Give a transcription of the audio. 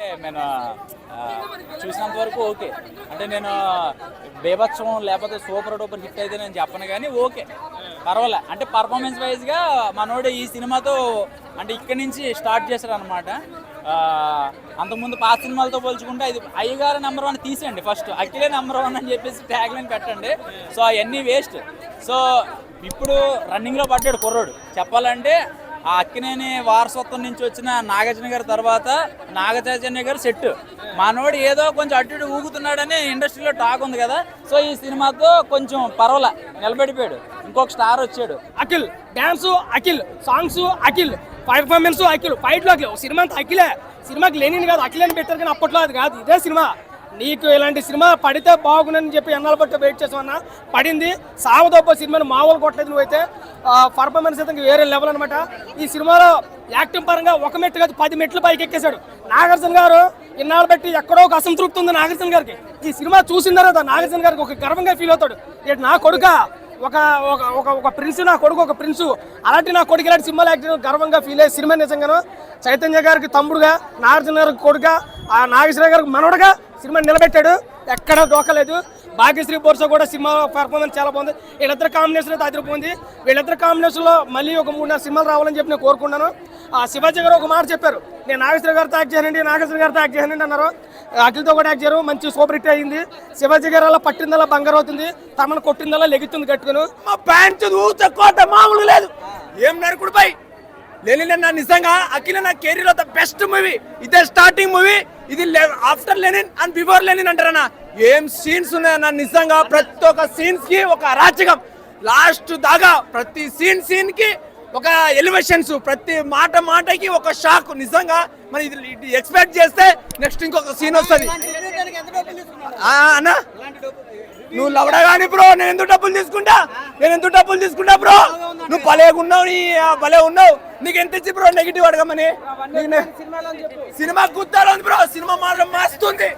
నేను చూసినంత వరకు ఓకే. అంటే నేను బీభత్సం లేకపోతే సూపర్ డూపర్ హిట్ అయితే నేను చెప్పను, కానీ ఓకే పర్వాలే. అంటే పర్ఫార్మెన్స్ వైజ్గా మనోడు ఈ సినిమాతో అంటే ఇక్కడి నుంచి స్టార్ట్ చేశారు అనమాట. అంతకుముందు పాత సినిమాలతో పోల్చుకుంటే ఇది అయ్యగారు నెంబర్ 1 తీసేయండి, ఫస్ట్ అఖిలే నెంబర్ 1 అని చెప్పేసి ట్యాగ్ లైన్ పెట్టండి. సో అవన్నీ వేస్ట్. సో ఇప్పుడు రన్నింగ్లో పడ్డాడు కుర్రోడు. చెప్పాలంటే ఆ అక్కినేని వారసత్వం నుంచి వచ్చిన నాగార్జున గారి తర్వాత నాగచైతన్య గారు సెట్. మనోడు ఏదో కొంచెం అటు ఇటు ఊగుతున్నాడని ఇండస్ట్రీలో టాక్ ఉంది కదా. సో ఈ సినిమాతో కొంచెం పర్వాలే, నిలబడిపోయాడు. ఇంకొక స్టార్ వచ్చాడు. Akhil dance, Akhil songs, Akhil performance, Akhil ఫైట్లో అఖిల్. సినిమా అంతా అఖిలే. సినిమాకి లేనిని కాదు, అఖిల్ అని పెట్టారు, కానీ అప్పట్లో అది కాదు, ఇదే సినిమా. నీకు ఇలాంటి సినిమా పడితే బాగుందని చెప్పి ఎన్నాళ్ళ బట్టి వెయిట్ చేసామన్నా, పడింది. సావదొప్ప సినిమాని మామూలు కొట్టలేదు నువ్వైతే. పర్ఫార్మెన్స్ అయితే వేరే లెవెల్ అనమాట. ఈ సినిమాలో యాక్టింగ్ పరంగా ఒక మెట్టు కాదు 10 మెట్లు పైకి ఎక్కేశాడు నాగార్జున గారు. ఇన్నాళ్ళు బట్టి ఎక్కడో ఒక అసంతృప్తి ఉంది నాగార్జున గారికి. ఈ సినిమా చూసిన తర్వాత నాగార్జున గారికి ఒక గర్వంగా ఫీల్ అవుతాడు. ఏంటి నా కొడుక ఒక ఒక ఒక ప్రిన్స్, నా కొడుకు ఒక ప్రిన్సు, అలాంటి నా కొడుకు ఇలాంటి సినిమాలు యాక్టింగ్ గర్వంగా ఫీల్ అయ్యే సినిమా. నిజంగాను చైతన్య గారికి తమ్ముడుగా, నాగార్జున గారికి కొడుగా, ఆ నాగేశ్వర గారికి మనవడుగా సినిమా నిలబెట్టాడు. ఎక్కడ దోకలేదు. భాగ్యశ్రీ బోర్సా కూడా సినిమా పర్ఫార్మెన్స్ చాలా బాగుంది. వీళ్ళిద్దరు కాంబినేషన్ అయితే అదిరిపోయింది. వీళ్ళిద్దరు కాంబినేషన్లో మళ్ళీ ఒక 3-4 సినిమాలు రావాలని చెప్పి నేను కోరుకున్నాను. శివాజీ గారు ఒక మాట చెప్పారు, నేను నాగేశ్వర గారితో యాక్ట్ చేయనండి, నాగేశ్వర గారితో యాక్ట్ చేయనండి అన్నారు. అఖిల్తో కూడా యాక్ట్ చేయరు, మంచి సూపర్ హిట్ అయింది. శివాజీ గారు అలా పట్టిందల్లా బంగారు అవుతుంది, తమను కొట్టిందల్లా లెగుతుంది కట్టుకుని. మా ప్యాంట్ కోట మామూలు లేదు. ఏం నరుకుడు పై లెనిన్ అన్న నిజంగా అఖిల నా కెరీర్ లో ద బెస్ట్ మూవీ. ఇదే స్టార్టింగ్ మూవీ, ఇది after Lenin and before Lenin అంటారన్న. ఏం సీన్స్ ఉన్నాయన్న, నిజంగా ప్రతి ఒక్క సీన్స్ కి ఒక అరాచకం. లాస్ట్ దాకా ప్రతి సీన్ కి ఒక ఎలివేషన్స్, ప్రతి మాటకి ఒక షాక్. నిజంగా మరి ఇది ఎక్స్పెక్ట్ చేస్తే నెక్స్ట్ ఇంకొక సీన్ వస్తుంది అన్న. నువ్వు లవడా కానీ బ్రో, నేను ఎందుకు డబ్బులు తీసుకుంటా బ్రో? నువ్వు భలేగున్నావు, నీ భలే ఉన్నావు. నీకు ఎంత ఇచ్చి బ్రో నెగిటివ్ అడగమని? సినిమా గుర్తాలో ఉంది బ్రో, సినిమా మాత్రం మస్తుంది.